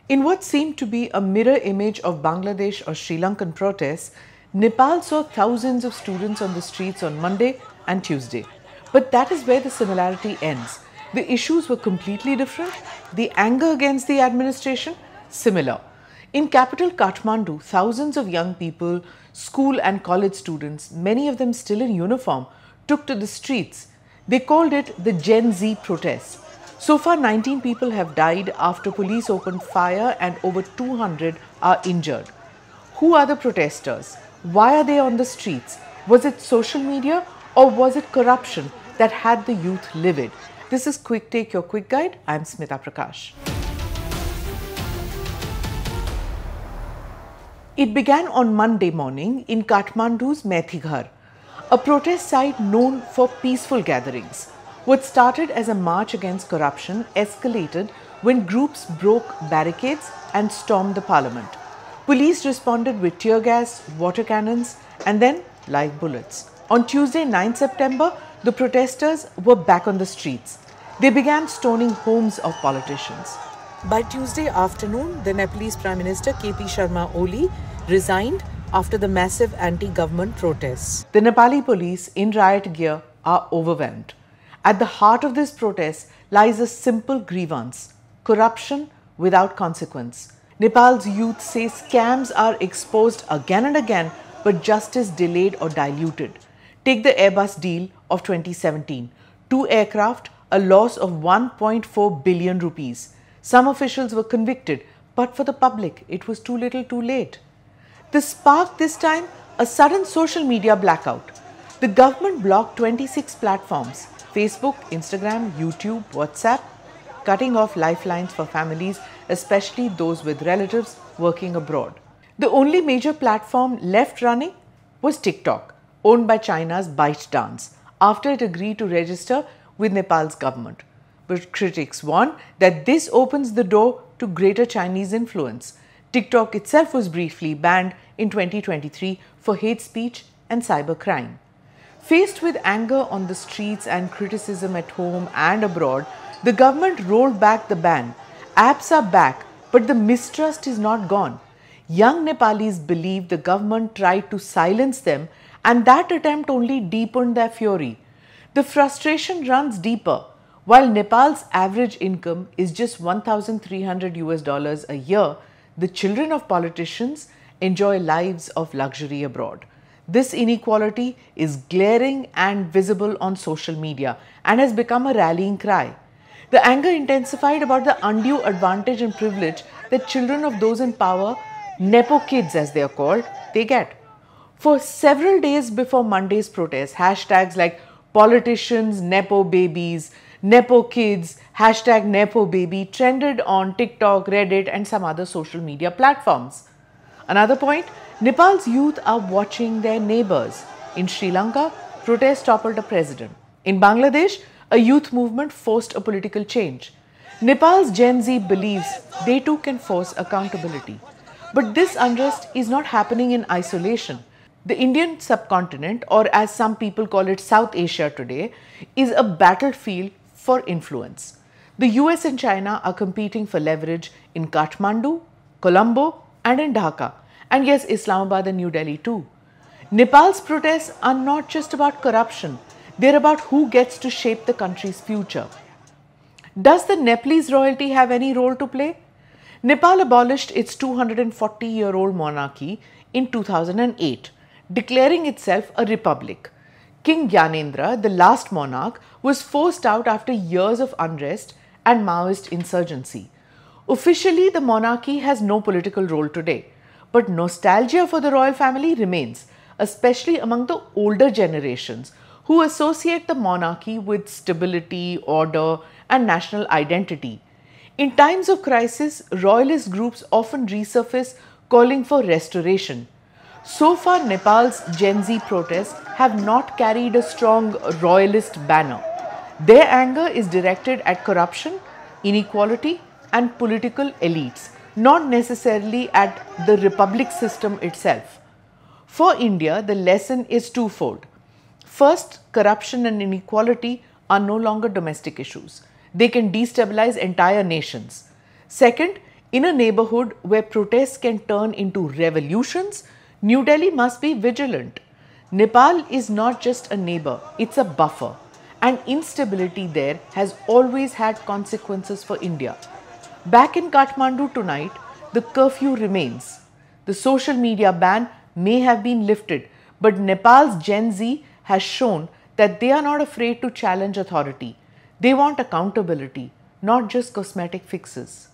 In what seemed to be a mirror image of Bangladesh or Sri Lankan protests, Nepal saw thousands of students on the streets on Monday and Tuesday. But that is where the similarity ends. The issues were completely different. The anger against the administration, similar. In capital Kathmandu, thousands of young people, school and college students, many of them still in uniform, took to the streets. They called it the Gen Z protests. So far, 19 people have died after police opened fire and over 200 are injured. Who are the protesters? Why are they on the streets? Was it social media or was it corruption that had the youth livid? This is Quick Take, your quick guide. I'm Smita Prakash. It began on Monday morning in Kathmandu's Maithighar, a protest site known for peaceful gatherings. What started as a march against corruption escalated when groups broke barricades and stormed the parliament. Police responded with tear gas, water cannons, and then live bullets. On Tuesday, 9 September, the protesters were back on the streets. They began stoning homes of politicians. By Tuesday afternoon, the Nepalese Prime Minister KP Sharma Oli resigned after the massive anti-government protests. The Nepali police in riot gear are overwhelmed. At the heart of this protest lies a simple grievance: corruption without consequence. Nepal's youth say scams are exposed again and again, but justice delayed or diluted. Take the Airbus deal of 2017. 2 aircraft, a loss of 1.4 billion rupees. Some officials were convicted, but for the public, it was too little too late. The spark this time, a sudden social media blackout. The government blocked 26 platforms: Facebook, Instagram, YouTube, WhatsApp, cutting off lifelines for families, especially those with relatives working abroad. The only major platform left running was TikTok, owned by China's ByteDance, after it agreed to register with Nepal's government. But critics warn that this opens the door to greater Chinese influence. TikTok itself was briefly banned in 2023 for hate speech and cybercrime. Faced with anger on the streets and criticism at home and abroad, the government rolled back the ban. Apps are back, but the mistrust is not gone. Young Nepalis believe the government tried to silence them, and that attempt only deepened their fury. The frustration runs deeper. While Nepal's average income is just $1,300 a year, the children of politicians enjoy lives of luxury abroad. This inequality is glaring and visible on social media and has become a rallying cry. The anger intensified about the undue advantage and privilege that children of those in power, Nepo kids as they are called, they get. For several days before Monday's protest, hashtags like politicians, Nepo babies, Nepo kids, hashtag Nepo baby trended on TikTok, Reddit and some other social media platforms. Another point, Nepal's youth are watching their neighbors. In Sri Lanka, protests toppled a president. In Bangladesh, a youth movement forced a political change. Nepal's Gen Z believes they too can force accountability. But this unrest is not happening in isolation. The Indian subcontinent, or as some people call it South Asia today, is a battlefield for influence. The US and China are competing for leverage in Kathmandu, Colombo and in Dhaka. And yes, Islamabad and New Delhi too. Nepal's protests are not just about corruption. They're about who gets to shape the country's future. Does the Nepalese royalty have any role to play? Nepal abolished its 240-year-old monarchy in 2008, declaring itself a republic. King Gyanendra, the last monarch, was forced out after years of unrest and Maoist insurgency. Officially, the monarchy has no political role today. But nostalgia for the royal family remains, especially among the older generations who associate the monarchy with stability, order and national identity. In times of crisis, royalist groups often resurface calling for restoration. So far, Nepal's Gen Z protests have not carried a strong royalist banner. Their anger is directed at corruption, inequality and political elites, not necessarily at the republic system itself. For India, the lesson is twofold. First, corruption and inequality are no longer domestic issues. They can destabilize entire nations. Second, In a neighborhood where protests can turn into revolutions, New Delhi must be vigilant. Nepal is not just a neighbor, it's a buffer, and instability there has always had consequences for India. Back in Kathmandu tonight, the curfew remains. The social media ban may have been lifted, but Nepal's Gen Z has shown that they are not afraid to challenge authority. They want accountability, not just cosmetic fixes.